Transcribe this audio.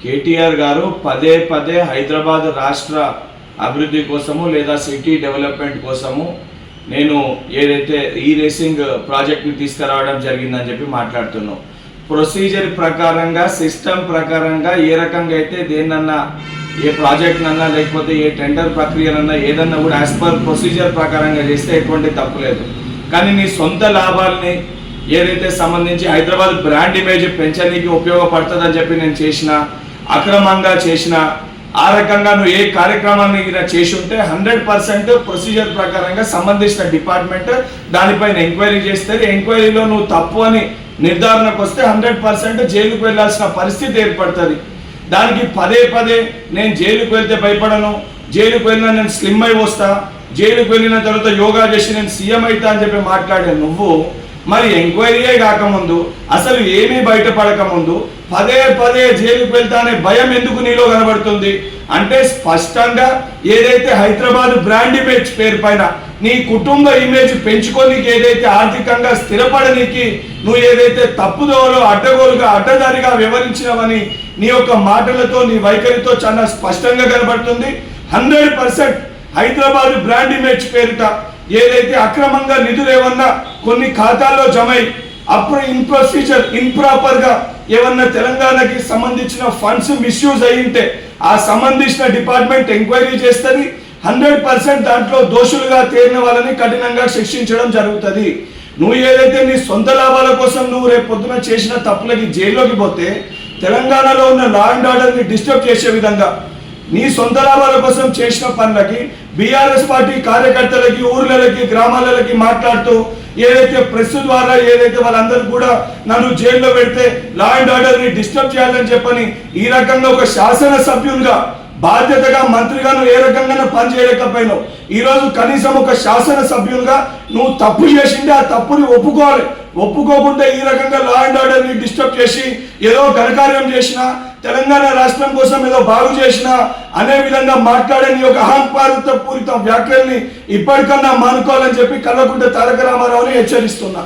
కేటీఆర్ గారు పదే పదే హైదరాబాద్ రాష్ట్ర అభివృద్ధి కోసము లేదా సిటీ డెవలప్మెంట్ కోసము నేను ఏదైతే ఈ రేసింగ్ ప్రాజెక్ట్ని తీసుకురావడం జరిగిందని చెప్పి మాట్లాడుతున్నాం. ప్రొసీజర్ ప్రకారంగా సిస్టమ్ ప్రకారంగా ఏ రకంగా అయితే దేన్నన్నా ఏ ప్రాజెక్ట్నన్నా లేకపోతే ఏ టెండర్ ప్రక్రియనన్నా ఏదన్నా కూడా యాజ్ పర్ ప్రొసీజర్ ప్రకారంగా చేస్తే ఎటువంటి తప్పు లేదు. కానీ నీ సొంత లాభాలని ఏదైతే సంబంధించి హైదరాబాద్ బ్రాండ్ ఇమేజ్ పెంచడానికి ఉపయోగపడుతుందని చెప్పి నేను చేసిన అక్రమంగా చేసిన ఆ రకంగా నువ్వు ఏ కార్యక్రమాన్ని చేసి ఉంటే 100% ప్రొసీజర్ ప్రకారంగా సంబంధించిన డిపార్ట్మెంట్ దానిపైన ఎంక్వైరీ చేస్తే ఎంక్వైరీలో నువ్వు తప్పు అని నిర్ధారణకు వస్తే 100% జైలుకు వెళ్ళాల్సిన పరిస్థితి ఏర్పడుతుంది. దానికి పదే పదే నేను జైలుకు వెళ్తే భయపడను, జైలుకు వెళ్ళినా నేను స్లిమ్ అయి వస్తా, జైలుకు వెళ్ళిన తర్వాత యోగా చేసి నేను సీఎం అవుతా అని చెప్పి మాట్లాడే నువ్వు మరి ఎంక్వైరీయే కాకముందు అసలు ఏమీ బయటపడకముందు పదే పదే జైలుకు వెళ్తానే భయం ఎందుకు నీలో కనబడుతుంది అంటే స్పష్టంగా ఏదైతే హైదరాబాద్ బ్రాండ్ ఇమేజ్ పేరు పైన నీ కుటుంబ ఇమేజ్ పెంచుకోనికి ఏదైతే ఆర్థికంగా స్థిరపడనికి నువ్వు ఏదైతే తప్పుదోవలో అడ్డగోలుగా అడ్డదారిగా వివరించినవని నీ యొక్క మాటలతో నీ వైఖరితో చాలా స్పష్టంగా కనబడుతుంది. 100% హైదరాబాద్ బ్రాండ్ ఇమేజ్ పేరిట ఏదైతే అక్రమంగా నిధులు ఏమన్నా కొన్ని ఖాతాల్లో జమై అప్పుడు ఇంప్రాపర్ గా ఏమన్నా తెలంగాణకి సంబంధించిన ఫండ్స్ మిస్యూజ్ అయ్యింటే ఆ సంబంధించిన డిపార్ట్మెంట్ ఎంక్వైరీ చేస్తుంది. 100% దాంట్లో దోషులుగా తేలిన వాళ్ళని కఠినంగా శిక్షించడం జరుగుతుంది. నువ్వు ఏదైతే నీ సొంత లాభాల కోసం నువ్వు రేపు పొద్దున చేసిన తప్పులకి జైల్లోకి పోతే తెలంగాణలో ఉన్న లా అండ్ ఆర్డర్ని డిస్టర్బ్ చేసే విధంగా నీ సొంత లాభాల కోసం చేసిన పనులకి బీఆర్ఎస్ పార్టీ కార్యకర్తలకి ఊర్లకి గ్రామాలకి మాట్లాడుతూ ఏదైతే ప్రెస్ ద్వారా ఏదైతే వాళ్ళందరూ కూడా నన్ను జైల్లో పెడితే లా అండ్ ఆర్డర్ని డిస్టర్బ్ చేయాలని చెప్పని ఈ రకంగా ఒక శాసనసభ్యునిగా బాధ్యతగా మంత్రిగా నువ్వు ఏ రకంగా పనిచేయలేకపోయినావు. ఈరోజు కనీసం ఒక శాసనసభ్యునిగా నువ్వు తప్పు చేసిందే ఆ తప్పుని ఒప్పుకోవాలి. ఒప్పుకోకుండా ఈ రకంగా లా అండ్ ఆర్డర్ని డిస్టర్బ్ చేసి ఏదో ఘనకార్యం చేసినా తెలంగాణ రాష్ట్రం కోసం ఏదో బాగు చేసినా అనే విధంగా మాట్లాడే నీ యొక్క అహంకారత పూరిత వ్యాఖ్యల్ని ఇప్పటికన్నా మానుకోవాలని చెప్పి కల్వకుంట్ల తారక రామారావుని హెచ్చరిస్తున్నా.